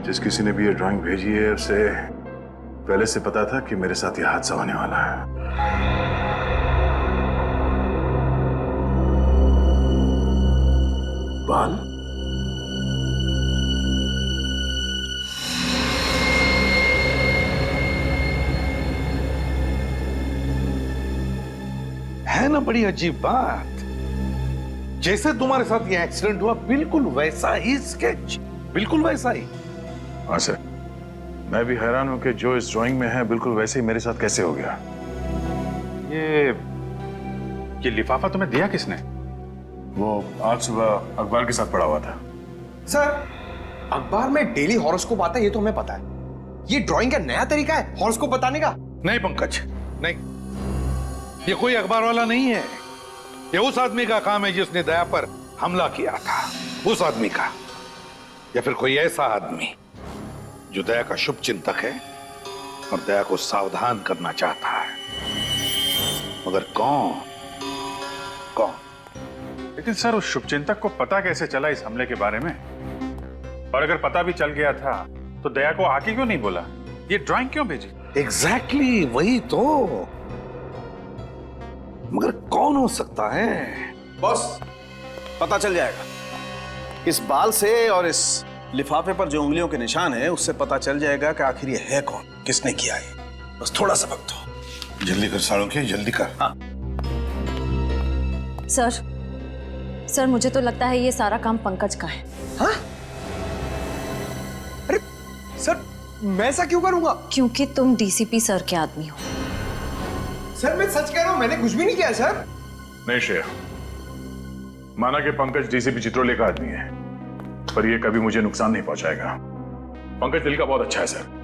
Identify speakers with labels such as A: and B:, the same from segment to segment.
A: जिस किसी ने भी ये ड्राइंग भेजी है उसे पहले से पता था कि मेरे साथ ये हादसा होने वाला है। बाल
B: है ना बड़ी अजीब बात। जैसे तुम्हारे साथ ये एक्सीडेंट हुआ बिल्कुल वैसा ही स्केच, बिल्कुल वैसा ही।
A: हाँ सर, मैं भी हैरान हूं कि जो इस ड्राइंग में है बिल्कुल वैसे ही मेरे साथ कैसे हो गया।
C: ये लिफाफा तुम्हें दिया किसने?
A: वो आज सुबह अखबार के साथ पड़ा हुआ था।
D: सर, अखबार में डेली हॉरोस्कोप आता है, ये तो हमें पता है। ये ड्राइंग का नया तरीका है हॉरोस्कोप बताने का?
B: नहीं पंकज, नहीं, ये कोई अखबार वाला नहीं है। ये उस आदमी का काम है जिसने दया पर हमला किया था, उस आदमी का। या फिर कोई ऐसा आदमी जो दया का शुभ चिंतक है और दया को सावधान करना चाहता है। मगर कौन? कौन?
C: लेकिन सर उस शुभचिंतक को पता कैसे चला इस हमले के बारे में? और अगर पता भी चल गया था तो दया को आके क्यों नहीं बोला? ये ड्राइंग क्यों भेजी?
B: एग्जैक्टली वही तो। मगर कौन हो सकता है?
E: बॉस, पता चल जाएगा। इस बाल से और इस लिफाफे पर जो उंगलियों के निशान हैं उससे पता चल जाएगा कि आखिर ये है कौन, किसने किया है। बस थोड़ा सा वक्त दो।
B: जल्दी कर साळुंखे, जल्दी कर।
E: हाँ।
F: सर मुझे तो लगता है ये सारा काम पंकज का है।
D: हाँ? अरे सर, मैं ऐसा क्यों करूंगा?
F: क्योंकि तुम डीसीपी सर के आदमी हो।
D: सर मैं सच कह रहा हूं, मैंने कुछ भी नहीं किया सर।
A: नहीं श्रेया, माना कि पंकज डीसीपी चित्रोले का आदमी है, पर यह कभी मुझे नुकसान नहीं पहुंचाएगा। पंकज दिल का बहुत अच्छा है सर।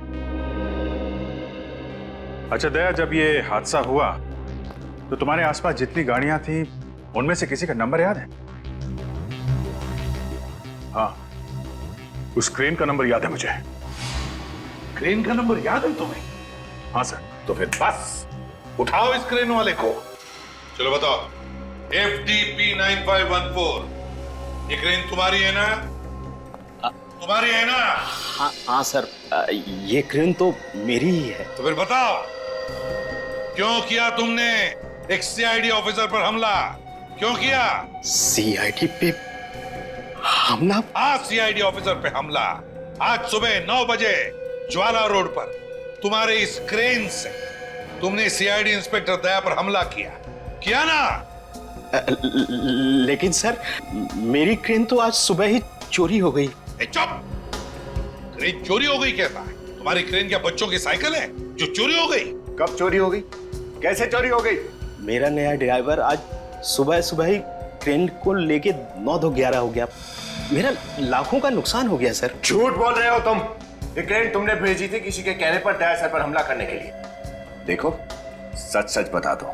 C: अच्छा दया, जब ये हादसा हुआ तो तुम्हारे आसपास जितनी गाड़ियां थी उनमें से किसी का नंबर याद है?
A: हाँ, उस क्रेन का नंबर याद है मुझे।
B: क्रेन का नंबर याद है तुम्हें?
A: हाँ सर।
B: तो फिर बस उठाओ इस क्रेन वाले को। चलो बताओ, FTP 9514, ये क्रेन तुम्हारी है ना? तुम्हारी है ना?
E: हाँ सर, ये क्रेन तो मेरी ही है।
B: तो फिर बताओ, क्यों किया तुमने एक CID ऑफिसर पर हमला? क्यों किया?
E: CID पे हमला?
B: आज CID ऑफिसर पे हमला, आज सुबह 9 बजे ज्वाला रोड पर तुम्हारे इस क्रेन से तुमने CID इंस्पेक्टर दया पर हमला किया ना?
E: लेकिन सर, मेरी क्रेन तो आज सुबह ही चोरी हो गई।
B: चुप! क्रेन चोरी हो गई कहता है? तुम्हारी क्रेन क्या बच्चों की साइकिल है जो चोरी हो गई?
E: कब चोरी हो गई? कैसे चोरी हो गई? मेरा नया ड्राइवर आज सुबह सुबह ही क्रेन को लेके 9-11 हो गया। मेरा लाखों का नुकसान हो गया सर।
G: झूठ बोल रहे हो तुम। ये क्रेन तुमने भेजी थी किसी के कहने पर दया सर पर हमला करने के लिए। देखो, सच सच बता दो।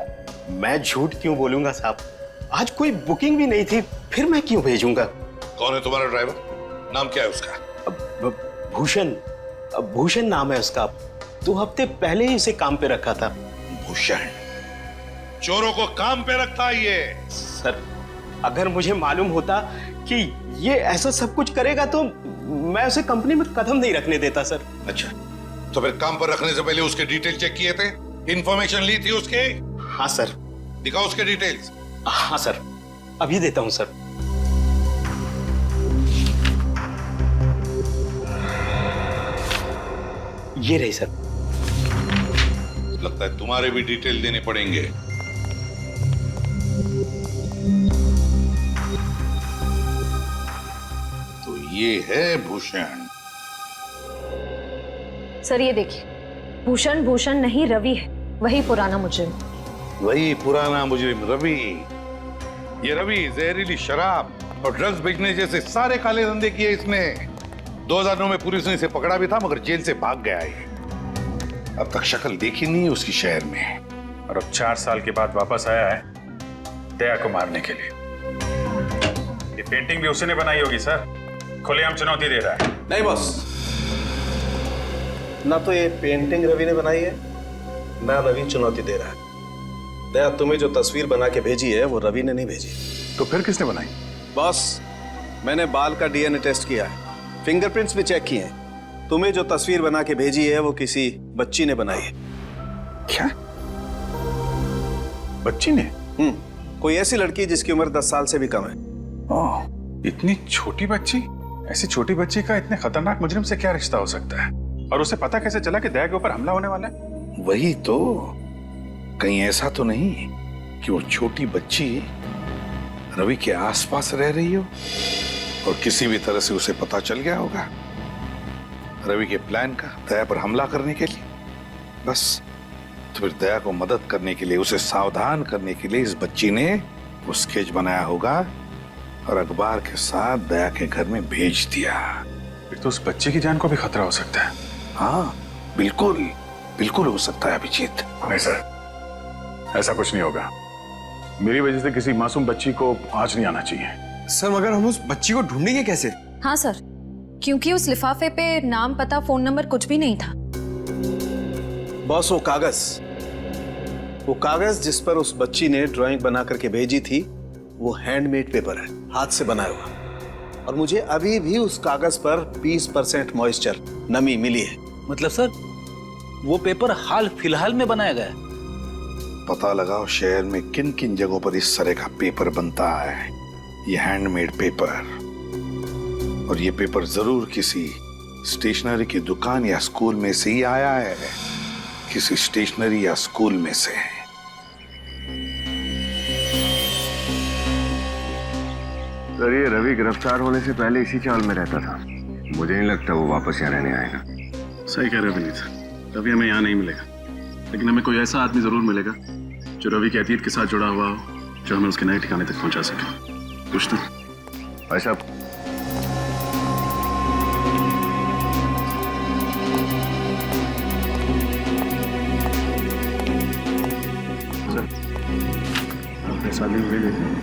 E: मैं झूठ क्यों बोलूंगा साहब? आज कोई बुकिंग भी नहीं थी, फिर मैं क्यों भेजूंगा?
B: कौन है तुम्हारा ड्राइवर? नाम क्या है उसका?
E: भूषण नाम है उसका। 2 हफ्ते पहले ही उसे काम पे रखा था।
B: भूषण? चोरों को काम पे रखता है ये?
E: सर, अगर मुझे मालूम होता कि ये ऐसा सब कुछ करेगा तो मैं उसे कंपनी में कदम नहीं रखने देता सर।
B: अच्छा, तो फिर काम पर रखने से पहले उसके डिटेल चेक किए थे? इंफॉर्मेशन ली थी उसके?
E: हाँ सर।
B: दिखाओ उसके डिटेल्स।
E: हाँ सर, अभी देता हूं सर। ये रही सर।
B: लगता है तुम्हारे भी डिटेल देने पड़ेंगे। तो ये है भूषण।
F: सर ये देखिए, भूषण नहीं रवि है, वही पुराना मुजरिम।
B: वही पुराना मुजरिम रवि। ये रवि जहरीली शराब और ड्रग्स बेचने जैसे सारे काले धंधे किए इसने। 2009 में पुलिस ने इसे पकड़ा भी था, मगर जेल से भाग गया है। अब तक शक्ल देखी नहीं उसकी शहर में।
C: और अब 4 साल के बाद वापस आया है दया को मारने के लिए। ये पेंटिंग भी उसी ने बनाई होगी सर। खुलेआम चुनौती दे रहा है।
G: नहीं बॉस, ना तो ये पेंटिंग रवि ने बनाई है, ना रवि चुनौती दे रहा है। दया, तुम्हें जो तस्वीर बना के भेजी है वो रवि ने नहीं भेजी।
A: तो फिर किसने बनाई?
G: बॉस, मैंने बाल का DNA टेस्ट किया है, फिंगरप्रिंट्स भी चेक किए हैं। तुम्हें जो तस्वीर बना के भेजी है वो किसी बच्ची ने बनाई है।
A: क्या? बच्ची ने?
G: कोई ऐसी लड़की जिसकी उम्र 10 साल से भी कम है।
C: ओह, इतनी छोटी बच्ची? ऐसी छोटी बच्ची का इतने खतरनाक मुजरिम से क्या रिश्ता हो सकता है? और उसे पता कैसे चला कि दया के ऊपर हमला होने वाला है?
B: वही तो, कहीं ऐसा तो नहीं कि वो छोटी बच्ची रवि के आसपास रह रही हो और किसी भी तरह से उसे पता चल गया होगा रवि के प्लान का दया पर हमला करने के लिए। बस, तो फिर दया को मदद करने के लिए, उसे सावधान करने के लिए इस बच्ची ने वो स्केच बनाया होगा और अखबार के साथ दया के घर में भेज दिया।
C: फिर तो उस बच्चे की जान को भी खतरा हो सकता है।
B: हाँ, बिल्कुल बिल्कुल हो सकता है अभिजीत।
A: नहीं सर, ऐसा कुछ नहीं होगा। मेरी वजह से किसी मासूम बच्ची को आंच नहीं आना चाहिए।
D: सर, मगर हम उस बच्ची को ढूंढेंगे कैसे?
F: हाँ सर, क्योंकि उस लिफाफे पे नाम, पता, फोन नंबर कुछ भी नहीं था।
G: बॉस, वो कागज जिस पर उस बच्ची ने ड्राइंग बना करके भेजी थी, वो हैंडमेड पेपर है, हाथ से बनाया हुआ। और मुझे अभी भी उस कागज पर 20% मॉइस्चर, नमी मिली है।
E: मतलब सर वो पेपर हाल फिलहाल में बनाया गया है?
B: पता लगाओ शहर में किन किन जगहों पर इस तरह का पेपर बनता है, ये हैंडमेड पेपर। और ये पेपर जरूर किसी स्टेशनरी की दुकान या स्कूल में से ही आया है, किसी स्टेशनरी या स्कूल में से।
H: सर ये रवि गिरफ्तार होने से पहले इसी चाल में रहता था। मुझे नहीं लगता वो वापस यहाँ रहने आएगा।
I: सही कह रहे हो विनीत, रवि हमें यहाँ नहीं मिलेगा, लेकिन हमें कोई ऐसा आदमी जरूर मिलेगा जो रवि के अतीत के साथ जुड़ा हुआ हो, जो हमें उसके नए ठिकाने तक पहुंचा सके। कुछ तो
H: भाई साहब,
I: अपने शादी हुए लेकिन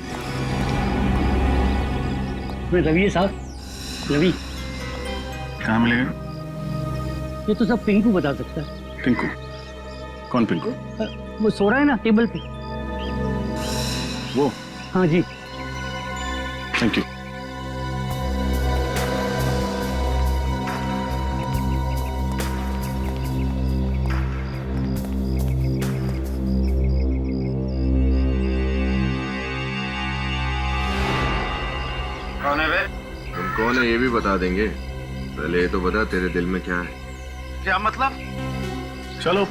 J: रवि साहब, रवि
I: कहाँ मिलेगा?
J: ये तो सब पिंकू बता सकता है।
I: पिंकू? कौन पिंकू?
J: वो सो रहा है ना टेबल पे।
I: वो?
J: हाँ जी।
I: Thank you.
H: कौन है वे? तुम कौन है ये भी बता देंगे, पहले ये तो बता तेरे दिल में क्या है।
I: क्या मतलब? चलो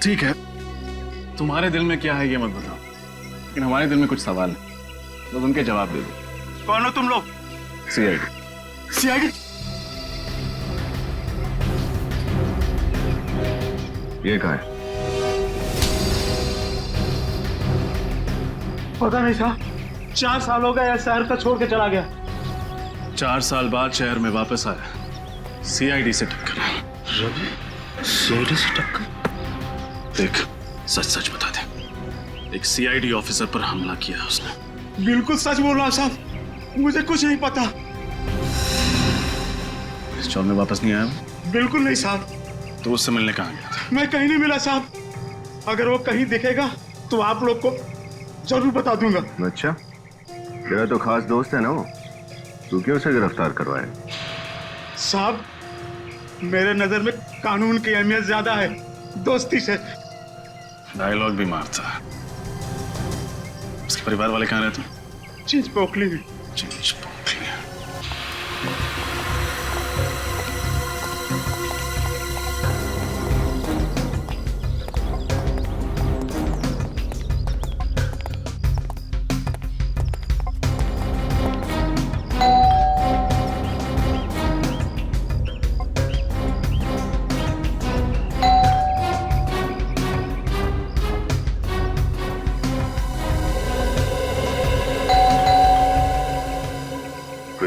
I: ठीक है, तुम्हारे दिल में क्या है ये मत बताओ, लेकिन हमारे दिल में कुछ सवाल है, बस उनके जवाब दे दो।
J: कौन हो तुम लोग?
I: सीआईडी।
J: सीआईडी?
H: ये कहाँ है?
J: पता नहीं साहब, 4 साल हो गए शहर का छोड़ के चला गया।
I: 4 साल बाद शहर में वापस आया, सीआईडी से टक्कर।
J: रवि सीआईडी से टक्कर?
I: देख सच सच बता दे, एक सीआईडी ऑफिसर पर हमला किया उसने।
J: बिल्कुल सच बोल रहा साहब, मुझे कुछ नहीं पता।
I: इस चौर में वापस नहीं आया वो?
J: बिल्कुल नहीं साहब।
I: तो उससे मिलने कहाँ गया था?
J: मैं कहीं नहीं मिला साहब, अगर वो कहीं दिखेगा तो आप लोग को जरूर बता दूंगा।
H: अच्छा, तेरा तो खास दोस्त है ना वो, तू क्यों उसे गिरफ्तार करवाया?
J: साहब मेरे नजर में कानून की अहमियत ज्यादा है दोस्ती से।
I: डायलॉग भी मारता है। उसके परिवार वाले कहाँ रहते हैं?
J: चीज पोखली में।
I: चीज पोखली।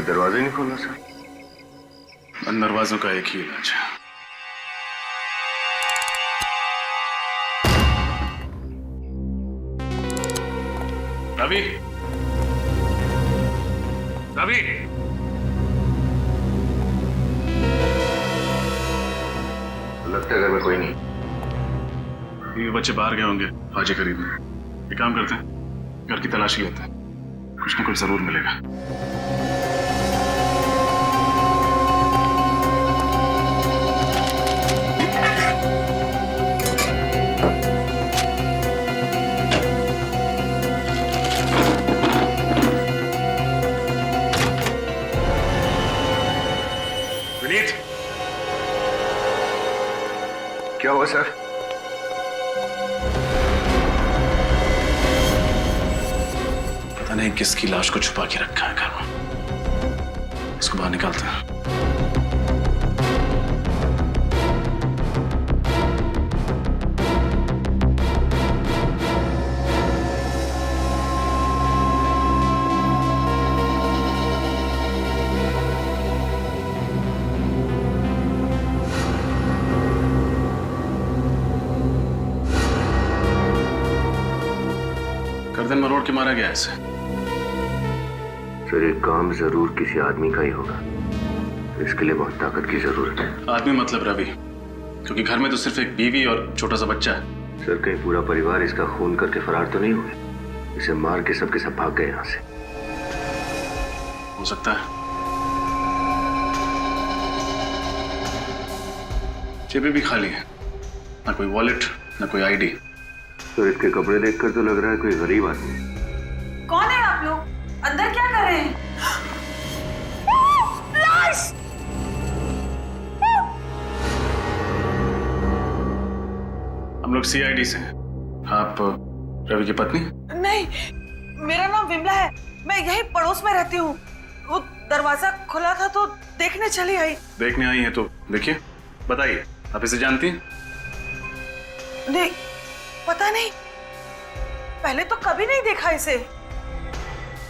H: दरवाजे नहीं खोलना सर?
I: इन दरवाजों का एक ही इलाज है। रवि, रवि,
H: लगता है घर में कोई नहीं।
I: ये बच्चे बाहर गए होंगे फाजी खरीदने। एक काम करते हैं, घर की तलाशी लेते हैं, कुछ ना कुछ जरूर मिलेगा। विनीत,
H: क्या हुआ सर?
I: पता नहीं किसकी लाश को छुपा के रखा है घर में, इसको बाहर निकालते हैं। गर्दन मरोड़ के मारा गया ऐसे।
H: सर ये काम जरूर किसी आदमी का ही होगा, इसके लिए बहुत ताकत की जरूरत है।
I: आदमी मतलब रवि, क्योंकि घर में तो सिर्फ एक बीवी और छोटा सा बच्चा है।
H: सर कहीं पूरा परिवार इसका खून करके फरार तो नहीं हुए? इसे मार के सबके सब भाग गए यहाँ से।
I: हो सकता है। जेबें भी खाली है, ना कोई वॉलेट ना कोई आईडी।
H: तो इसके कपड़े देखकर तो लग रहा है कोई गरीब आदमी।
K: कौन है आप लोग? अंदर क्या कर रहे हैं? लाश!
I: हम लोग सीआईडी से हैं। आप रवि की पत्नी?
K: नहीं, मेरा नाम विमला है। मैं यही पड़ोस में रहती हूँ। वो दरवाजा खुला था तो देखने चली आई।
I: देखने आई हैं तो देखिए, बताइए, आप इसे जानती हैं?
K: नहीं, पता नहीं, पहले तो कभी नहीं देखा इसे।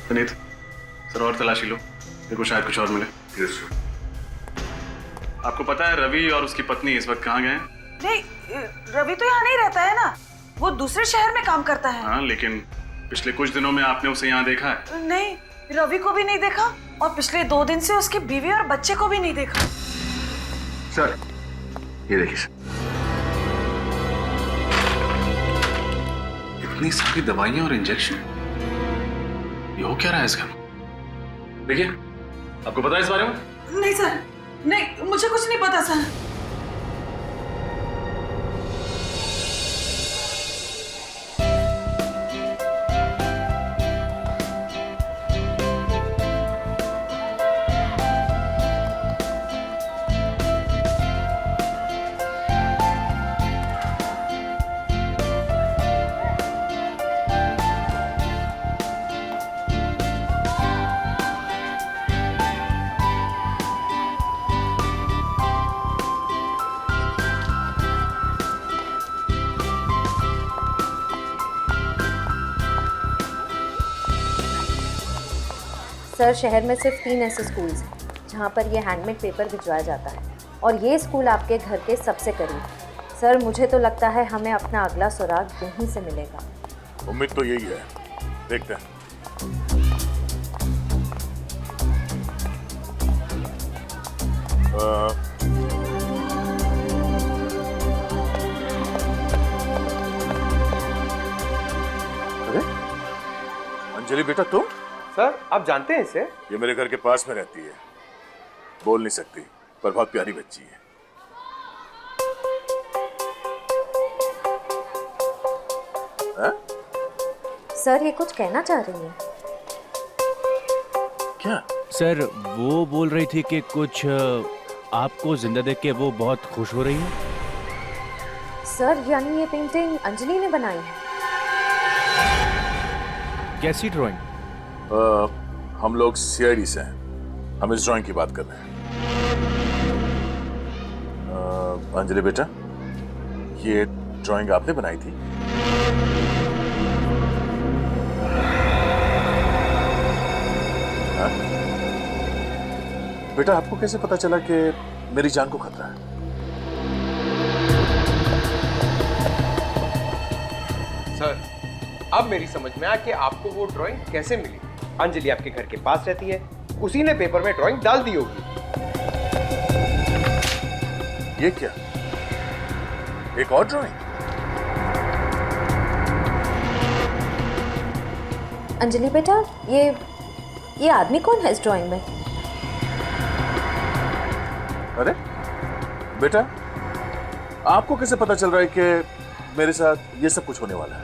I: पुनीत, सर और तलाशी लो, देखो शायद कुछ और मिले।
H: Yes sir.
I: आपको पता है रवि और उसकी पत्नी इस वक्त कहाँ गए हैं?
K: नहीं, रवि तो यहाँ नहीं रहता है ना, वो दूसरे शहर में काम करता है।
I: हाँ, लेकिन पिछले कुछ दिनों में आपने उसे यहाँ देखा है?
K: नहीं, रवि को भी नहीं देखा और पिछले 2 दिन से उसकी बीवी और बच्चे को भी नहीं देखा।
H: सर, ये देखिए सर।
I: इतनी सारी दवाइयां और इंजेक्शन, ये हो क्या रहा है इसका? देखिए, आपको पता है इस बारे में?
K: नहीं सर, नहीं, मुझे कुछ नहीं पता सर।
F: सर, शहर में सिर्फ 3 ऐसे स्कूल्स हैं जहाँ पर ये हैंडमेड पेपर भिजवाया जाता है और ये स्कूल आपके घर के सबसे करीब है। सर, मुझे तो लगता है हमें अपना अगला सुराग यहीं से मिलेगा।
A: उम्मीद तो यही है, देखते हैं। अरे अंजलि बेटा, तुम?
D: सर, आप जानते हैं इसे?
A: ये मेरे घर के पास में रहती है, बोल नहीं सकती पर बहुत प्यारी बच्ची है। हा?
F: सर, ये कुछ कहना चाह रही है।
A: क्या?
L: सर, वो बोल रही थी कि कुछ आपको जिंदा देख के वो बहुत खुश हो रही है।
F: सर, यानी ये पेंटिंग अंजलि ने बनाई है?
L: कैसी ड्राइंग?
A: हम लोग सीआईडी से हैं, हम इस ड्राइंग की बात कर रहे हैं। अंजलि बेटा, ये ड्राइंग आपने बनाई थी? हाँ? बेटा, आपको कैसे पता चला कि मेरी जान को खतरा है?
D: सर, अब मेरी समझ में आया कि आपको वो ड्राइंग कैसे मिली। अंजलि आपके घर के पास रहती है, उसी ने पेपर में ड्राइंग डाल दी होगी।
A: ये क्या, एक और ड्राइंग?
F: अंजलि बेटा, ये आदमी कौन है इस ड्राइंग में?
A: अरे बेटा, आपको कैसे पता चल रहा है कि मेरे साथ ये सब कुछ होने वाला है?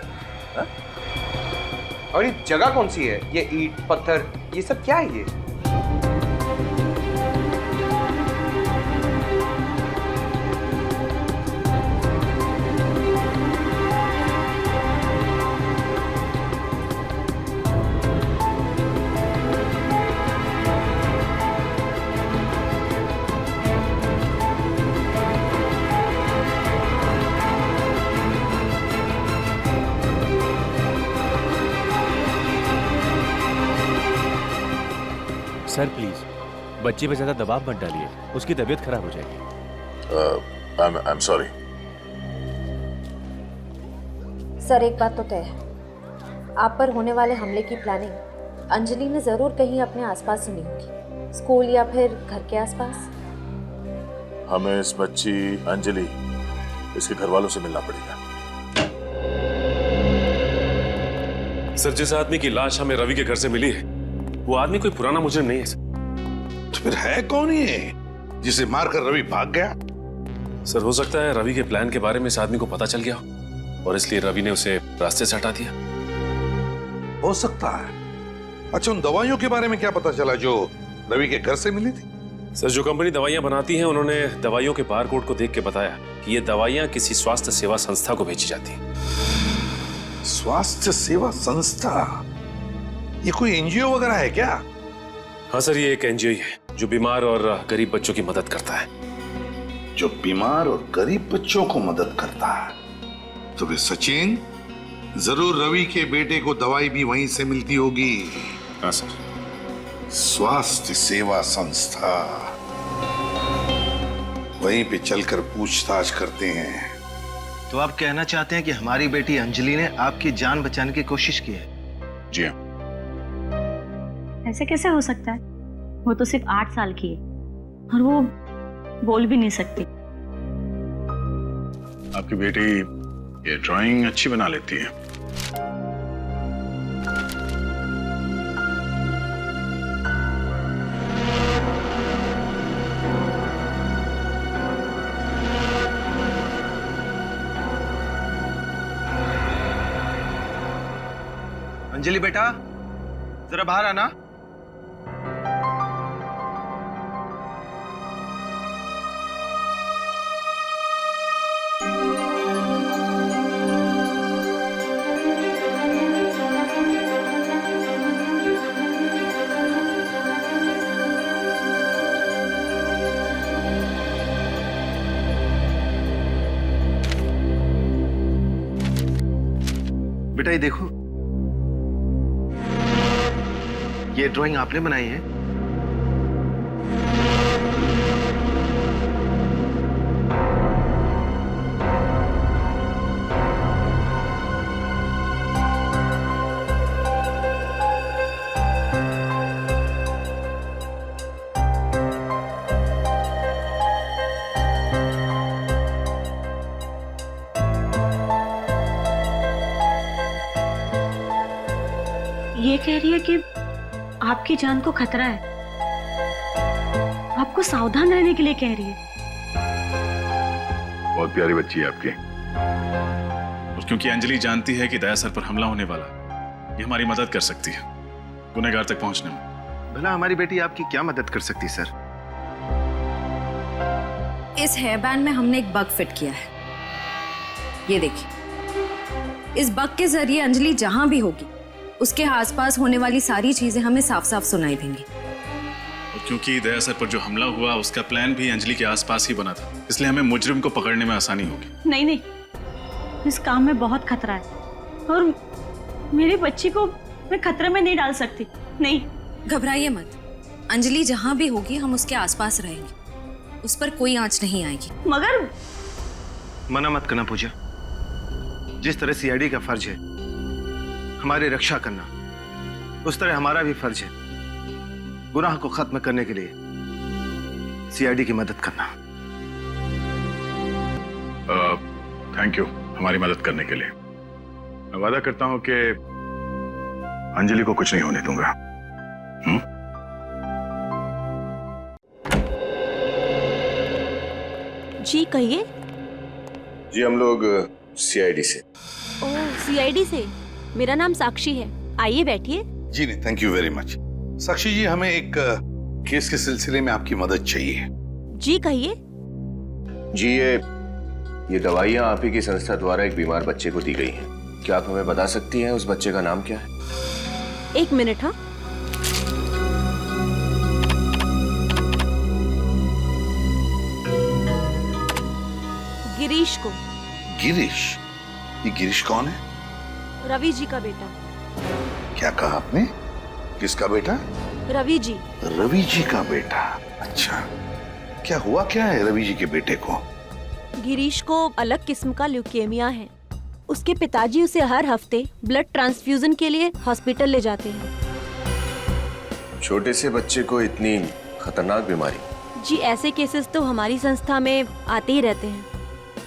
A: हा?
D: और ये जगह कौन सी है? ये ईंट पत्थर ये सब क्या है? ये
L: सर प्लीज, बच्चे पे ज्यादा दबाव मत डालिए, उसकी तबीयत खराब हो जाएगी।
A: I am sorry.
F: सर, एक बात तो तय है, आप पर होने वाले हमले की प्लानिंग अंजलि ने जरूर कहीं अपने आसपास सुनी होगी, स्कूल या फिर घर के आसपास।
A: हमें इस बच्ची अंजलि, इसके घर वालों से मिलना पड़ेगा।
M: सर, जिस आदमी की लाश हमें रवि के घर से मिली है वो आदमी कोई पुराना मुजरिम नहीं है सर।
B: तो फिर है कौन ये जिसे मारकर रवि भाग गया?
M: सर, हो सकता है रवि के प्लान के बारे में इस आदमी को पता चल गया और इसलिए रवि ने उसे रास्ते से हटा दिया।
B: हो सकता है। अच्छा, उन दवाइयों के बारे में क्या पता चला जो रवि के घर से मिली थी?
M: सर, जो कंपनी दवाइयां बनाती है उन्होंने दवाइयों के बारकोड को देख के बताया कि ये दवाइयां किसी स्वास्थ्य सेवा संस्था को भेजी जाती हैं।
B: स्वास्थ्य सेवा संस्था? ये कोई एनजीओ वगैरह है क्या?
M: हाँ सर, ये एक एनजीओ है जो बीमार और गरीब बच्चों की मदद करता है।
B: जो बीमार और गरीब बच्चों को मदद करता है। तो फिर सचिन, जरूर रवि के बेटे को दवाई भी वहीं से मिलती होगी।
M: हाँ सर।
B: स्वास्थ्य सेवा संस्था, वहीं पे चलकर पूछताछ करते हैं।
E: तो आप कहना चाहते हैं कि हमारी बेटी अंजलि ने आपकी जान बचाने की कोशिश की है?
C: जी हाँ।
N: ऐसे कैसे हो सकता है? वो तो सिर्फ 8 साल की है और वो बोल भी नहीं सकती।
C: आपकी बेटी ये ड्राइंग अच्छी बना लेती है।
E: अंजलि बेटा, जरा बाहर आना। बेटा ये देखो, ये ड्राइंग आपने बनाई है?
N: ये कह रही है कि आपकी जान को खतरा है, आपको सावधान रहने के लिए कह रही है।
C: बहुत प्यारी बच्ची है आपकी। और क्योंकि अंजलि जानती है कि दया सर पर हमला होने वाला, ये हमारी मदद कर सकती है गुनहगार तक पहुंचने में।
E: भला हमारी बेटी आपकी क्या मदद कर सकती सर?
O: इस हेयर बैंड में हमने एक बग फिट किया है। ये देखिए, इस बग के जरिए अंजलि जहां भी होगी उसके आसपास होने वाली सारी चीजें हमें साफ साफ सुनाई देंगी।
C: और क्योंकि दया सर पर जो हमला हुआ उसका प्लान भी अंजलि के आसपास ही बना था, इसलिए हमें मुजरिम को पकड़ने में आसानी होगी।
N: नहीं नहीं, इस काम में बहुत खतरा है और मेरी बच्ची को मैं खतरे में नहीं डाल सकती। नहीं,
O: घबराइए मत, अंजलि जहां भी होगी हम उसके आसपास रहेंगे, उस पर कोई आंच नहीं आएगी।
N: मगर
E: मना मत करना पूजा। जिस तरह सीआईडी का फर्ज है हमारी रक्षा करना, उस तरह हमारा भी फर्ज है गुनाह को खत्म करने के लिए सीआईडी की मदद करना।
C: थैंक यू हमारी मदद करने के लिए। मैं वादा करता हूं कि अंजलि को कुछ नहीं होने दूंगा।
P: जी कहिए।
H: जी हम लोग सीआईडी से।
P: ओह, सीआईडी से। मेरा नाम साक्षी है, आइए बैठिए।
B: जी नहीं, थैंक यू वेरी मच। साक्षी जी, हमें एक केस के सिलसिले में आपकी मदद चाहिए।
P: जी कहिए।
H: जी ये दवाइयाँ आप ही की संस्था द्वारा एक बीमार बच्चे को दी गई हैं। क्या आप हमें बता सकती हैं उस बच्चे का नाम क्या है?
P: 1 मिनट। हाँ, गिरीश को।
B: गिरीश? ये गिरीश कौन है?
P: रवि जी का बेटा।
B: क्या कहा आपने? किसका बेटा?
P: रवि जी।
B: रवि जी का बेटा? अच्छा, क्या हुआ क्या है रवि जी के बेटे को?
P: गिरीश को अलग किस्म का ल्यूकेमिया है। उसके पिताजी उसे हर हफ्ते ब्लड ट्रांसफ्यूजन के लिए हॉस्पिटल ले जाते हैं।
H: छोटे से बच्चे को इतनी खतरनाक बीमारी?
P: जी, ऐसे केसेस तो हमारी संस्था में आते ही रहते हैं।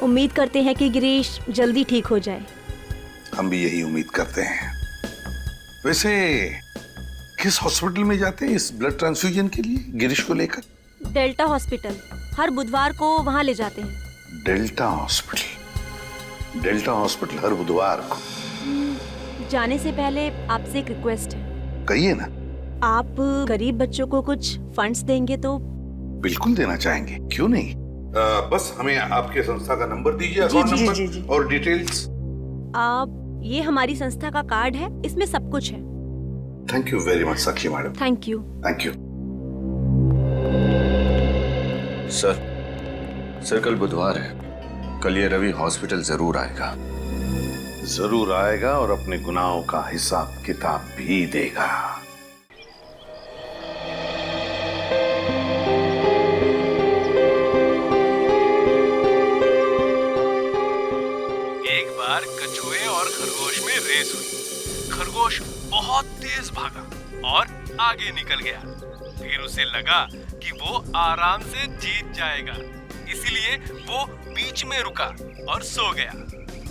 P: उम्मीद करते हैं कि गिरीश जल्दी ठीक हो जाए।
B: हम भी यही उम्मीद करते हैं। वैसे किस हॉस्पिटल में जाते हैं इस ब्लड ट्रांसफ्यूजन के लिए गिरीश को लेकर?
P: डेल्टा हॉस्पिटल, हर बुधवार को वहां ले जाते हैं।
B: डेल्टा हॉस्पिटल, डेल्टा हॉस्पिटल हर बुधवार को।
P: जाने से पहले आपसे एक रिक्वेस्ट है।
B: कहिए ना।
P: आप गरीब बच्चों को कुछ फंड्स देंगे तो?
B: बिल्कुल देना चाहेंगे, क्यों नहीं। बस हमें आपके संस्था का नंबर दीजिए, अकाउंट नंबर और डिटेल्स।
P: आप, ये हमारी संस्था का कार्ड है, इसमें सब कुछ है।
B: Thank you very much Sakshi madam.
P: Thank you.
B: Thank you.
H: Sir कल बुधवार है, कल ये रवि हॉस्पिटल जरूर आएगा।
B: जरूर आएगा और अपने गुनाहों का हिसाब किताब भी देगा।
Q: एक बार कछुए और खरगोश में रेस हुई। खरगोश बहुत तेज भागा और आगे निकल गया। फिर उसे लगा कि वो आराम से जीत जाएगा, इसलिए वो बीच में रुका और सो गया।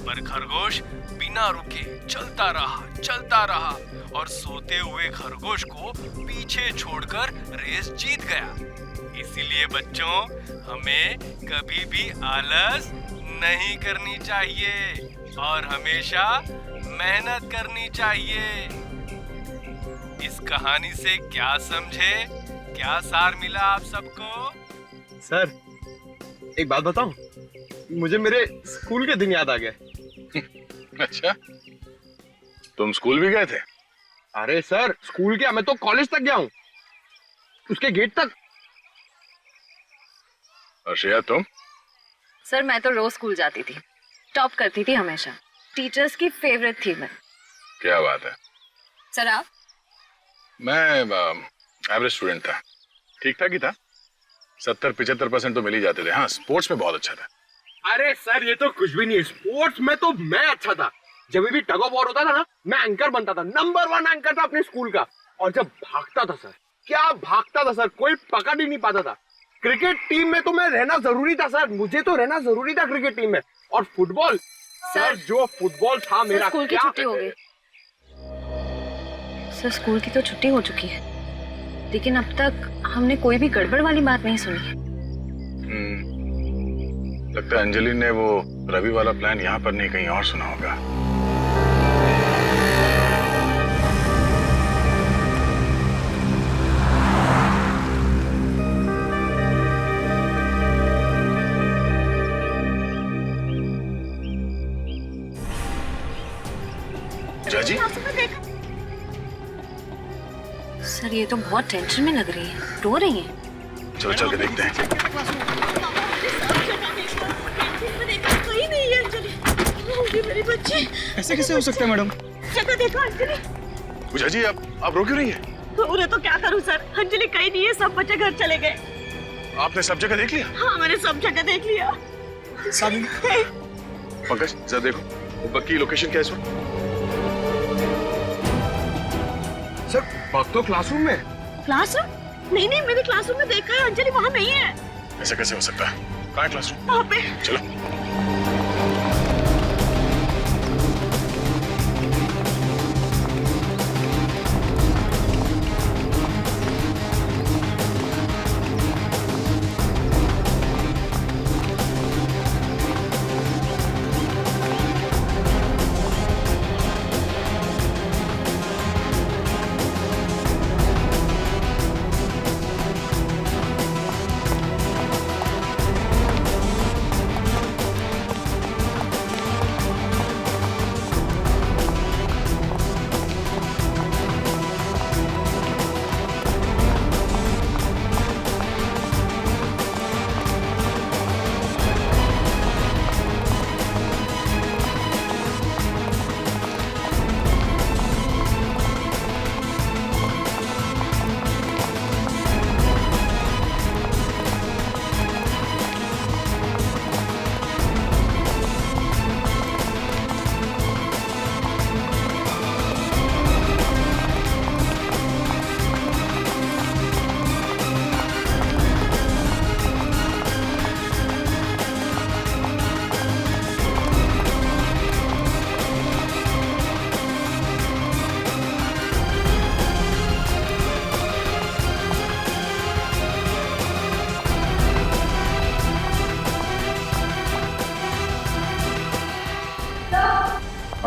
Q: पर खरगोश बिना रुके चलता रहा और सोते हुए खरगोश को पीछे छोड़कर रेस जीत गया। इसीलिए बच्चों, हमें कभी भी आलस नहीं करनी चाहिए और हमेशा मेहनत करनी चाहिए। इस कहानी से क्या समझे, क्या सार मिला आप सबको?
D: सर, एक बात बताऊं, मुझे मेरे स्कूल के दिन याद आ गए।
B: अच्छा, तुम स्कूल भी गए थे?
D: अरे सर, स्कूल क्या, मैं तो कॉलेज तक गया हूँ, उसके गेट तक।
A: और श्रेया तुम?
O: सर मैं तो रोज स्कूल जाती थी, टॉप करती थी हमेशा, टीचर्स की फेवरेट थी मैं।
A: क्या बात है।
O: सर आप?
A: मैं एवरेज स्टूडेंट था, ठीक ठाक ही था, 70-75% तो मिल ही जाते थे। हाँ, स्पोर्ट्स में बहुत अच्छा था।
D: अरे सर, ये तो कुछ भी नहीं है, स्पोर्ट्स में तो मैं अच्छा था। जब भी टग ऑफ वॉर होता था ना, मैं एंकर बनता था, नंबर 1 एंकर था अपने स्कूल का। और जब भागता था सर, क्या भागता था सर, कोई पकड़ ही नहीं पाता था। क्रिकेट टीम में तो मैं रहना जरूरी था सर, मुझे तो रहना जरूरी था क्रिकेट टीम में। और फुटबॉल सर, जो फुटबॉल था मेरा,
O: स्कूल की छुट्टी हो गई सर, स्कूल की तो छुट्टी हो चुकी है, लेकिन अब तक हमने कोई भी गड़बड़ वाली बात नहीं सुनी।
A: लगता है अंजलि ने वो रवि वाला प्लान यहाँ पर नहीं कहीं और सुना होगा।
O: जी सर, ये तो बहुत टेंशन में लग रही है, रो रही है।
A: चलो चल के देखते हैं।
K: कहीं नहीं है अंजलि, मेरी बच्ची।
J: ऐसे कैसे हो सकता है मैडम?
K: जगह देखो अंजलि।
A: पूजा जी, आप रो क्यों रही है?
K: उन्हें तो क्या करूं सर, अंजलि कहीं नहीं है, सब बच्चे घर चले गए।
A: आपने सब जगह देख लिया?
K: हाँ, मैंने सब जगह देख लिया।
A: पंकज जरा देखो बग की लोकेशन क्या है इस वक्त?
D: सर, बग तो क्लासरूम में।
K: क्लासरूम? नहीं, मैंने क्लासरूम में देखा है, अंजलि वहाँ नहीं है।
A: ऐसा कैसे हो सकता है? कहाँ है क्लासरूम?
K: वहाँ पे।
A: चलो।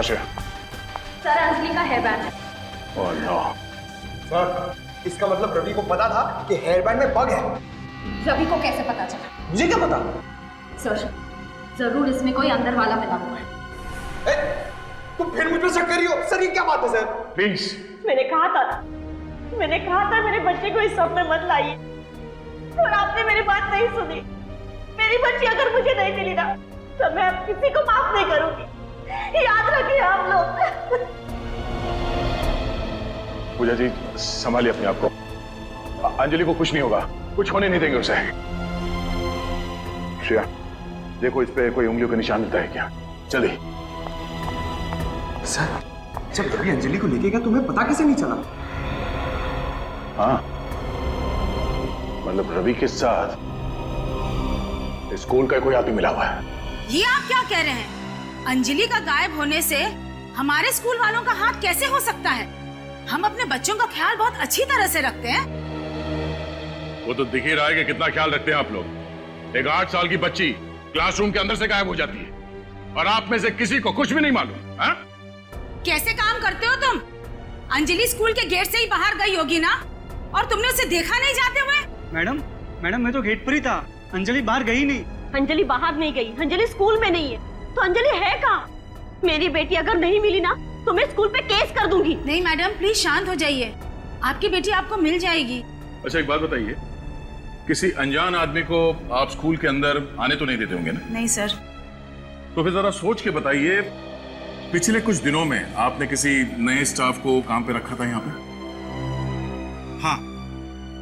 A: श्रेया?
N: सर अंजलि का हेयर बैंड है।
A: Oh no.
D: सर इसका मतलब रवि को पता था कि हेयर बैंड में बग है।
O: रवि को कैसे पता चला?
D: मुझे क्या पता?
O: सर जरूर इसमें कोई अंदर वाला मिला हुआ है।
D: तुम फिर मुझ पर शक कर रही हो? सर ये क्या बात है सर?
A: प्लीज।
N: मैंने कहा था मेरे बच्चे को इस सब में मत लाइए, और आपने मेरी बात नहीं सुनी। मेरी बच्ची अगर मुझे नहीं मिली ना तो मैं अब किसी को माफ नहीं करूंगी, याद रखिए आप लोग।
A: पूजा जी संभालिए अपने आप को। अंजलि को कुछ नहीं होगा, कुछ होने नहीं देंगे उसे। श्रेया देखो इस पे कोई उंगलियों का निशान मिलता है क्या? जल्दी।
D: सर जब रवि अंजलि को लेके गया तुम्हें पता कैसे नहीं चला?
A: हाँ मतलब रवि के साथ स्कूल का कोई आदमी मिला हुआ है।
O: ये आप क्या कह रहे हैं? अंजलि का गायब होने से हमारे स्कूल वालों का हाथ कैसे हो सकता है? हम अपने बच्चों का ख्याल बहुत अच्छी तरह से रखते हैं।
A: वो तो दिख ही रहा है कि कितना ख्याल रखते हैं आप लोग। एक 8 साल की बच्ची क्लासरूम के अंदर से गायब हो जाती है और आप में से किसी को कुछ भी नहीं मालूम। हाँ?
O: कैसे काम करते हो तुम? अंजलि स्कूल के गेट से ही बाहर गई होगी ना, और तुमने उसे देखा नहीं जाते हुए?
J: मैडम मैं तो गेट पर ही था, अंजलि बाहर गई नहीं।
P: अंजलि बाहर नहीं गई, अंजलि स्कूल में नहीं है, तो अंजलि है कहाँ? मेरी बेटी अगर नहीं मिली ना तो मैं स्कूल पे केस कर दूंगी।
O: नहीं मैडम प्लीज शांत हो जाइए, आपकी बेटी आपको मिल जाएगी।
A: अच्छा एक बात बताइए, किसी अनजान आदमी को आप स्कूल के अंदर आने तो नहीं देते होंगे ना?
O: नहीं सर।
A: तो फिर जरा सोच के बताइए, पिछले कुछ दिनों में आपने किसी नए स्टाफ को काम पे रखा था यहाँ पे?
J: हाँ,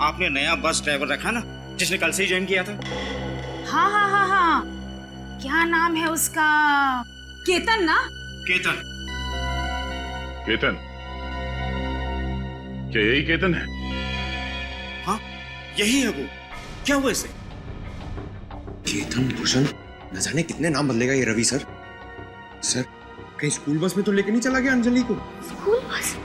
J: आपने नया बस ड्राइवर रखा ना, जिसने कल से ही ज्वाइन किया था।
O: हाँ हाँ हाँ हाँ, क्या नाम है उसका? केतन ना?
J: केतन।
A: केतन? क्या यही केतन है?
J: हाँ यही है वो। क्या हुआ इसे?
D: केतन भूषण, न जाने कितने नाम बदलेगा ये रवि सर। सर कहीं स्कूल बस में तो लेके नहीं चला गया अंजलि को?
P: School bus?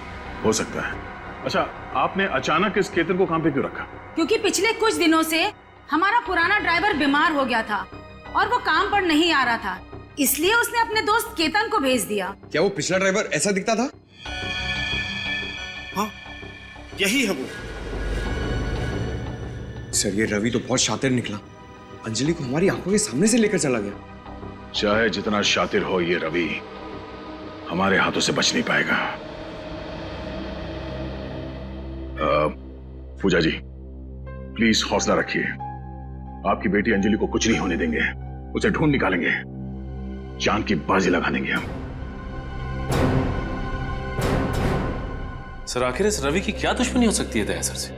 A: हो सकता है। अच्छा आपने अचानक इस केतन को काम पे क्यों रखा?
O: क्योंकि पिछले कुछ दिनों से हमारा पुराना ड्राइवर बीमार हो गया था और वो काम पर नहीं आ रहा था, इसलिए उसने अपने दोस्त केतन को भेज दिया।
D: क्या वो पिछला ड्राइवर ऐसा दिखता था?
J: हाँ यही है वो।
D: सर ये रवि तो बहुत शातिर निकला, अंजलि को हमारी आंखों के सामने से लेकर चला गया।
A: चाहे जितना शातिर हो ये रवि, हमारे हाथों से बच नहीं पाएगा। पूजा जी प्लीज हौसला रखिए, आपकी बेटी अंजलि को कुछ नहीं होने देंगे, उसे ढूंढ निकालेंगे, जान की बाजी लगा देंगे हम।
M: सर आखिर इस रवि की क्या दुश्मनी हो सकती है दया सर से?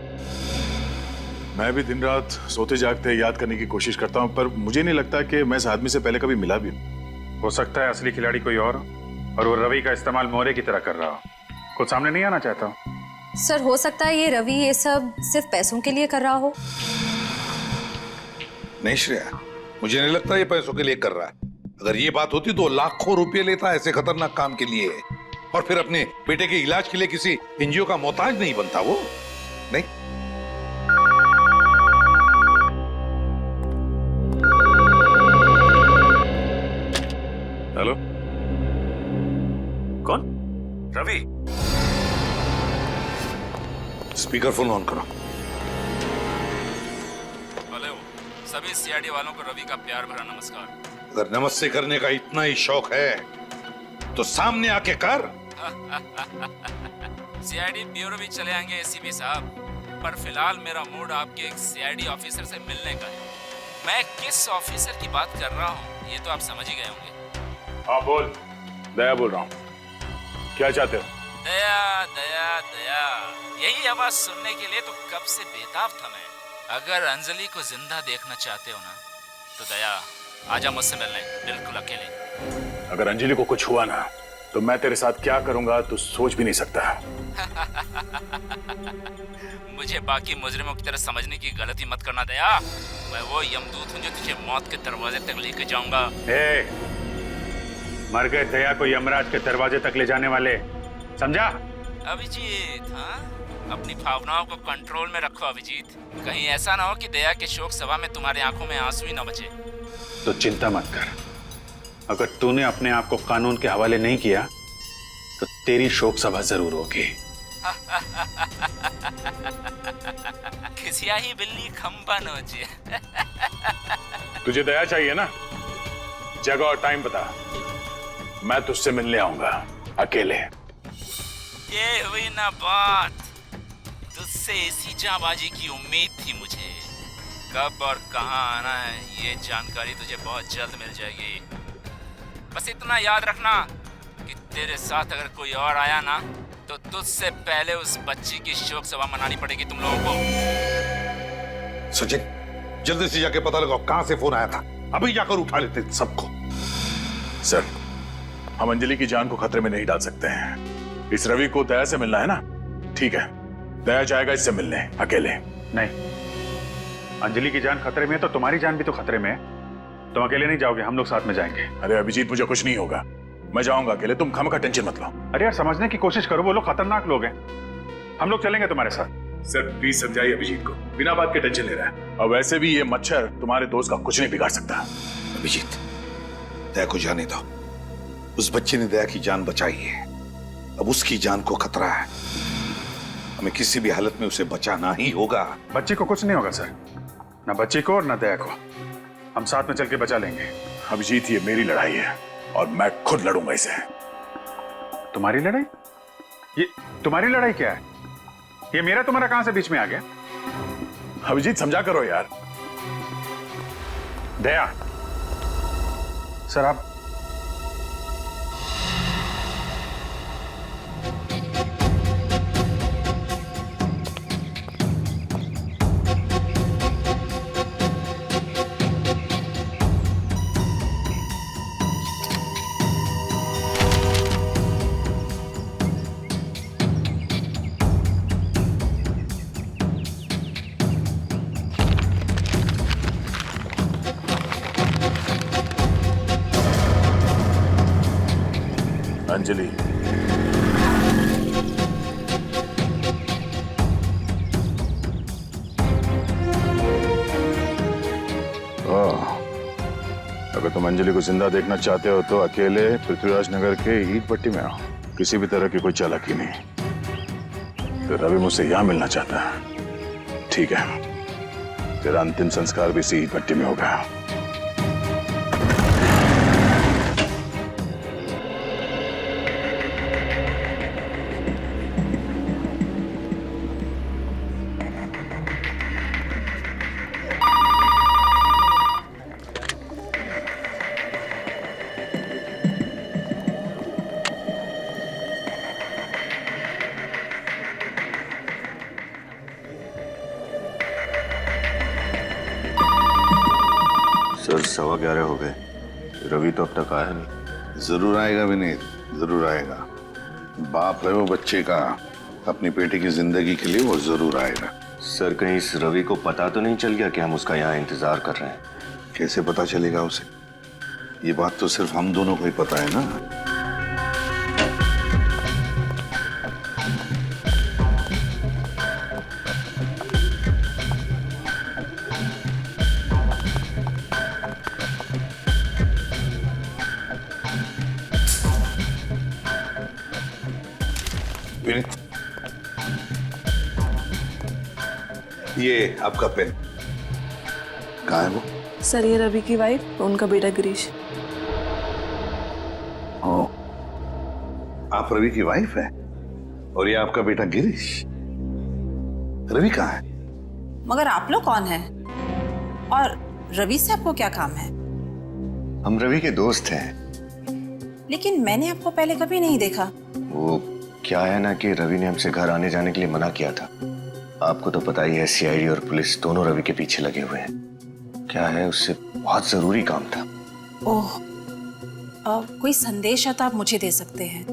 A: मैं भी दिन रात सोते जागते याद करने की कोशिश करता हूं, पर मुझे नहीं लगता कि मैं इस आदमी से पहले कभी मिला भी हूं।
C: हो सकता है असली खिलाड़ी कोई और वो रवि का इस्तेमाल मोहरे की तरह कर रहा हो, कुछ सामने नहीं आना चाहता हूं।
O: सर हो सकता है ये रवि ये सब सिर्फ पैसों के लिए कर रहा हो।
B: नहीं श्रेया, मुझे नहीं लगता ये पैसों के लिए कर रहा है। अगर ये बात होती तो लाखों रुपए लेता ऐसे खतरनाक काम के लिए, और फिर अपने बेटे के इलाज के लिए किसी एनजीओ का मोहताज नहीं बनता वो। नहीं
M: हेलो, कौन? रवि?
B: स्पीकर फोन ऑन करो।
R: हेलो, सभी सीआईडी वालों को रवि का प्यार भरा नमस्कार।
B: अगर नमस्ते करने का इतना ही शौक है तो सामने आके कर।
R: सीआईडी ब्यूरो भी चले आएंगे एसीपी साहब, पर फिलहाल मेरा मूड आपके एक सीआईडी ऑफिसर से मिलने का है। मैं किस ऑफिसर की बात कर रहा हूँ ये तो आप समझ ही गए होंगे।
A: हाँ बोल। दया बोल रहा हूँ, क्या चाहते हो?
R: दया दया दया, यही आवाज सुनने के लिए तो कब से बेताब था मैं। अगर अंजलि को जिंदा देखना चाहते हो ना तो दया आजा मुझसे मिलने, बिल्कुल अकेले।
A: अगर अंजलि को कुछ हुआ ना तो मैं तेरे साथ क्या करूंगा तू सोच भी नहीं सकता।
R: मुझे बाकी मुजरिमों की तरह समझने की गलती मत करना दया। मैं वो यमदूत हूँ जो तुझे मौत के दरवाजे तक लेके जाऊंगा।
C: मर गए दया को यमराज के दरवाजे तक ले जाने वाले, समझा?
R: अभिजीत, हाँ अपनी भावनाओं को कंट्रोल में रखो अभिजीत। कहीं ऐसा ना हो कि दया के शोक सभा में तुम्हारी आंखों में आंसू ही न बचे।
C: तो चिंता मत कर, अगर तूने अपने आप को कानून के हवाले नहीं किया तो तेरी शोक सभा जरूर होगी।
R: खिसिया ही बिल्ली खंबा नोचे।
C: तुझे दया चाहिए ना? जगह और टाइम बता, मैं तुझसे मिलने आऊंगा अकेले।
R: ये हुई ना बात, तुझसे इसी जाबाजी की उम्मीद थी मुझे। कब और कहां आना है ये जानकारी तुझे बहुत जल्द मिल जाएगी। बस इतना याद रखना कि तेरे साथ अगर कोई और आया ना तो तुझसे पहले उस बच्ची की शोक सभा मनानी पड़ेगी तुम लोगों को।
B: सचिन, जल्दी से जाके पता लगाओ कहां से फोन आया था, अभी जाकर उठा लेते सबको।
C: सर, हम अंजलि की जान को खतरे में नहीं डाल सकते हैं। इस रवि को दया से मिलना है ना? ठीक है, दया जाएगा इससे मिलने अकेले। नहीं, अंजलि की जान खतरे में है तो तुम्हारी जान भी तो खतरे में है। तुम अकेले नहीं जाओगे, हम लोग साथ में जाएंगे।
A: अरे अभिजीत, मुझे कुछ नहीं होगा, मैं जाऊंगा अकेले, तुम खामखा टेंशन मत लो।
C: अरे यार, समझने की कोशिश करो, वो लोग खतरनाक लोग हैं। हम लोग चलेंगे तुम्हारे साथ।
A: सर प्लीज समझाइए अभिजीत को, बिना बात के टेंशन ले रहा है। और वैसे भी ये मच्छर तुम्हारे दोस्त का कुछ नहीं बिगाड़ सकता।
B: अभिजीत, दया को जाने दो। उस बच्चे ने दया की जान बचाई है, अब उसकी जान को खतरा है। हमें किसी भी हालत में उसे बचाना ही होगा।
C: बच्ची को कुछ नहीं होगा सर, ना बच्ची को और ना दया को। हम साथ में चल के बचा लेंगे।
A: अभिजीत, ये मेरी लड़ाई है और मैं खुद लड़ूंगा इसे।
C: तुम्हारी लड़ाई? ये तुम्हारी लड़ाई क्या है? ये मेरा तुम्हारा कहां से बीच में आ गया?
A: अभिजीत समझा करो यार।
C: दया, सर आप
A: अंजलि, अगर तुम अंजलि को जिंदा देखना चाहते हो तो अकेले पृथ्वीराज नगर के ईट पट्टी में आओ। किसी भी तरह की कोई चालाकी नहीं। तो रवि मुझसे यहां मिलना चाहता है, ठीक है, तेरा अंतिम संस्कार भी इसी ईट पट्टी में होगा।
H: सर 11:15 हो गए, रवि तो अब तक आया नहीं।
B: जरूर आएगा विनीत, जरूर आएगा। बाप है वो बच्चे का, अपनी बेटी की जिंदगी के लिए वो जरूर आएगा।
H: सर कहीं इस रवि को पता तो नहीं चल गया कि हम उसका यहाँ इंतजार कर रहे हैं?
B: कैसे पता चलेगा उसे? ये बात तो सिर्फ हम दोनों को ही पता है ना। ये आपका पेन कहाँ है वो?
K: सर ये रवि की वाइफ, उनका बेटा गिरीश।
B: ओ, आप रवि की वाइफ है और ये आपका बेटा गिरीश। रवि कहाँ है?
K: मगर आप लोग कौन हैं? और रवि से आपको क्या काम है?
H: हम रवि के दोस्त हैं।
K: लेकिन मैंने आपको पहले कभी नहीं देखा।
H: वो क्या है ना कि रवि ने हमसे घर आने जाने के लिए मना किया था। आपको तो पता ही है, सीआईडी और पुलिस दोनों रवि के पीछे लगे हुए हैं। क्या है, उससे बहुत जरूरी काम था।
K: ओह, कोई संदेश है तो आप मुझे दे सकते हैं,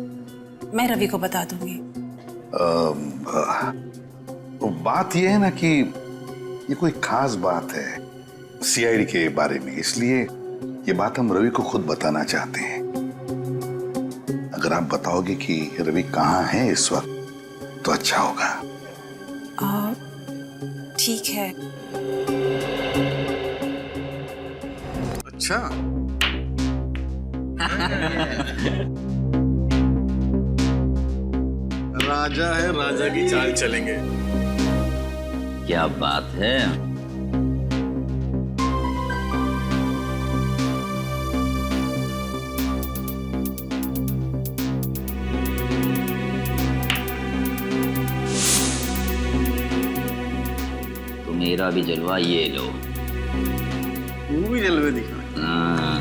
K: मैं रवि को बता दूंगी।
B: बात यह है ना कि ये कोई खास बात है सीआईडी के बारे में, इसलिए ये बात हम रवि को खुद बताना चाहते हैं। अगर आप बताओगे कि रवि कहाँ है इस वक्त तो अच्छा होगा।
K: ठीक है।
B: अच्छा
I: राजा है, राजा की चाल चलेंगे।
R: क्या बात है। तो मेरा भी जलवा ये लो।
I: वो भी जलवे दिखा।
R: हाँ।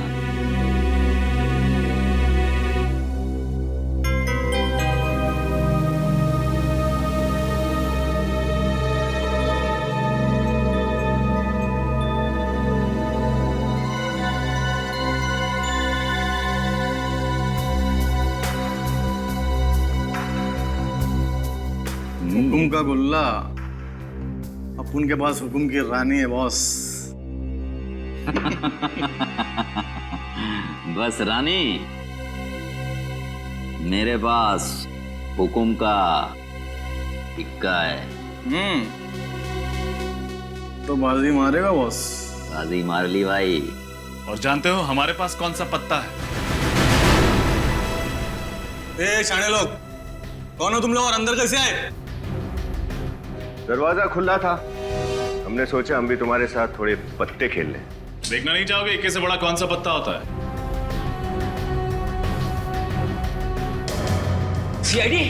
I: हुकुम का गुल्ला, अपन के पास हुकुम की रानी है बॉस।
R: बस रानी, मेरे पास हुकुम का इक्का है।
I: तो बाजी मारेगा बॉस?
R: बाजी मार ली भाई।
I: और जानते हो हमारे पास कौन सा पत्ता है? ए शाणे लोग, कौन हो तुम लोग और अंदर कैसे आए?
H: दरवाजा खुला था, हमने सोचा हम भी तुम्हारे साथ थोड़े पत्ते खेल लें।
I: देखना नहीं चाहोगे इक्के से बड़ा कौन सा पत्ता होता है?
R: सीआईडी।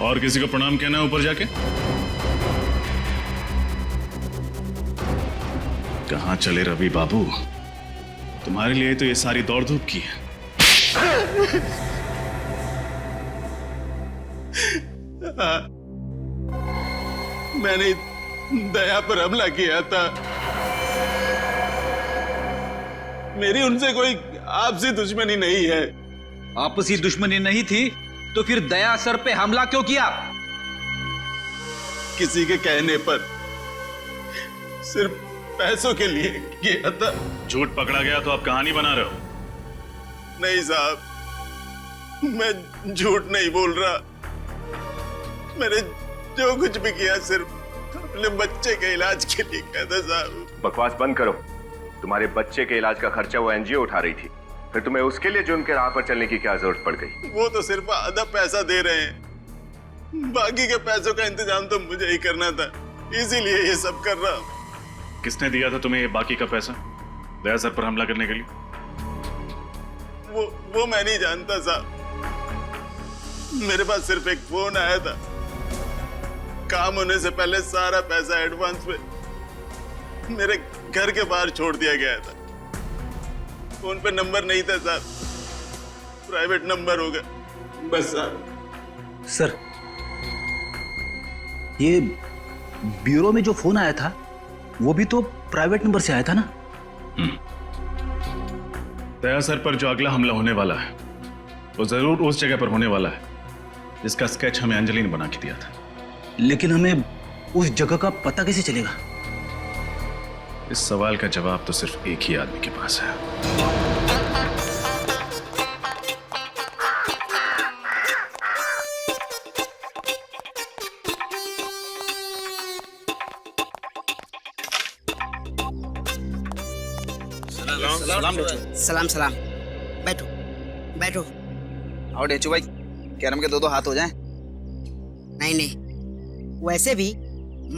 I: और किसी को प्रणाम कहना है ऊपर जाके? कहां चले रवि बाबू? तुम्हारे लिए तो ये सारी दौड़ धूप की है।
E: मैंने दया पर हमला किया था। मेरी उनसे कोई आपसी दुश्मनी नहीं है।
S: आपसी दुश्मनी नहीं थी तो फिर दया सर पे हमला क्यों किया?
E: किसी के कहने पर, सिर्फ पैसों के लिए किया था।
I: झूठ पकड़ा गया तो आप कहानी बना रहे हो?
E: नहीं साहब, मैं झूठ नहीं बोल रहा। मैंने जो कुछ भी किया सिर्फ अपने बच्चे के इलाज के लिए किया था साहब।
H: बकवास बंद करो। तुम्हारे बच्चे के इलाज का खर्चा वो एनजीओ उठा रही थी, फिर तुम्हें उसके लिए जुर्म के राह पर चलने की क्या जरूरत पड़ गई?
E: वो तो सिर्फ आधा पैसा दे रहे हैं, बाकी के पैसों का इंतजाम तो मुझे ही करना था, इसीलिए ये सब कर रहा हूं।
I: किसने दिया था तुम्हें ये बाकी का पैसा दया सर पर हमला करने के लिए?
E: वो मैं नहीं जानता साहब। मेरे पास सिर्फ एक फोन आया था, काम होने से पहले सारा पैसा एडवांस में मेरे घर के बाहर छोड़ दिया गया था। फोन पे नंबर नहीं था साहब, प्राइवेट नंबर होगा बस साहब।
S: सर, ये ब्यूरो में जो फोन आया था वो भी तो प्राइवेट नंबर से आया था ना?
I: दया सर पर जो अगला हमला होने वाला है वो जरूर उस जगह पर होने वाला है जिसका स्केच हमें अंजलि ने बना के दिया था।
S: लेकिन हमें उस जगह का पता कैसे चलेगा?
I: इस सवाल का जवाब तो सिर्फ एक ही आदमी के पास है।
T: सलाम सलाम। बैठो बैठो।
S: और डेचू भाई, कैरम के दो हाथ हो जाएं।
T: नहीं नहीं, वैसे भी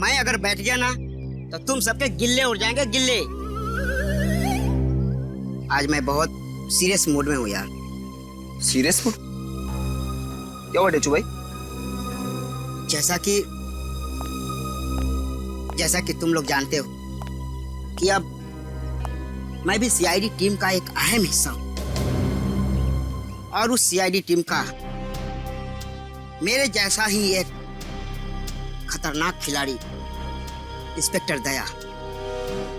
T: मैं अगर बैठ गया ना तो तुम सबके गिल्ले उड़ जाएंगे, गिल्ले। आज मैं बहुत सीरियस मूड में हूँ यार।
S: Serious mood? क्या हुआ डेचू भाई?
T: जैसा कि तुम लोग जानते हो कि अब मैं भी सीआईडी टीम का एक अहम हिस्सा हूं, और उस सीआईडी टीम का मेरे जैसा ही एक खतरनाक खिलाड़ी इंस्पेक्टर दया,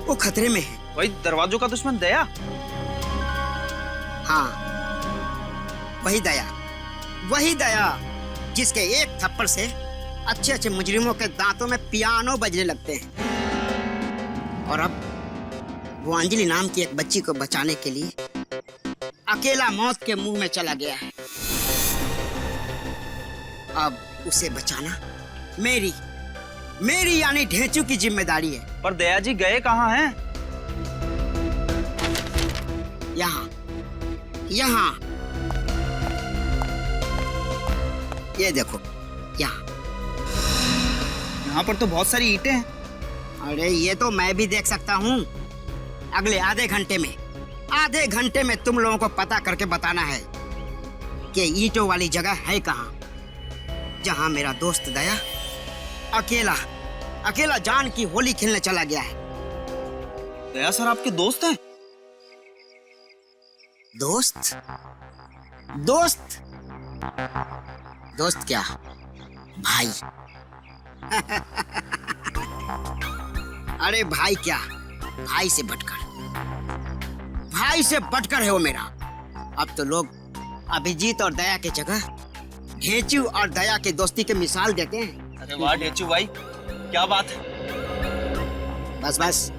T: वो खतरे में है।
S: वही दरवाजों का दुश्मन दया?
T: हाँ, वही दया जिसके एक थप्पड़ से अच्छे अच्छे मुजरिमों के दांतों में पियानो बजने लगते हैं। और अब वो अंजलि नाम की एक बच्ची को बचाने के लिए अकेला मौत के मुंह में चला गया है। अब उसे बचाना मेरी यानी ढेंचू की जिम्मेदारी है।
S: पर दया जी गए कहाँ हैं?
T: यहाँ, ये देखो यहाँ।
S: यहाँ पर तो बहुत सारी ईंटें हैं।
T: अरे ये तो मैं भी देख सकता हूँ। अगले आधे घंटे में तुम लोगों को पता करके बताना है कि ईंटों वाली जगह है कहाँ, जहाँ मेरा दोस्त दया अकेला जान की होली खेलने चला गया है।
S: दया सर आपके दोस्त हैं?
T: दोस्त क्या भाई? अरे भाई क्या, भाई से बढ़कर है वो मेरा। अब तो लोग अभिजीत और दया की जगह ढेचू और दया की दोस्ती की मिसाल देते हैं।
S: अरे वाह ढेचू भाई, क्या बात है।
T: बस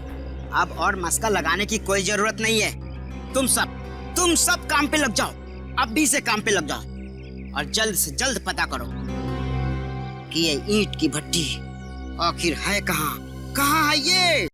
T: अब और मस्का लगाने की कोई जरूरत नहीं है। तुम सब काम पे लग जाओ, अभी से काम पे लग जाओ और जल्द से जल्द पता करो कि ये ईंट की भट्टी आखिर है कहाँ है ये।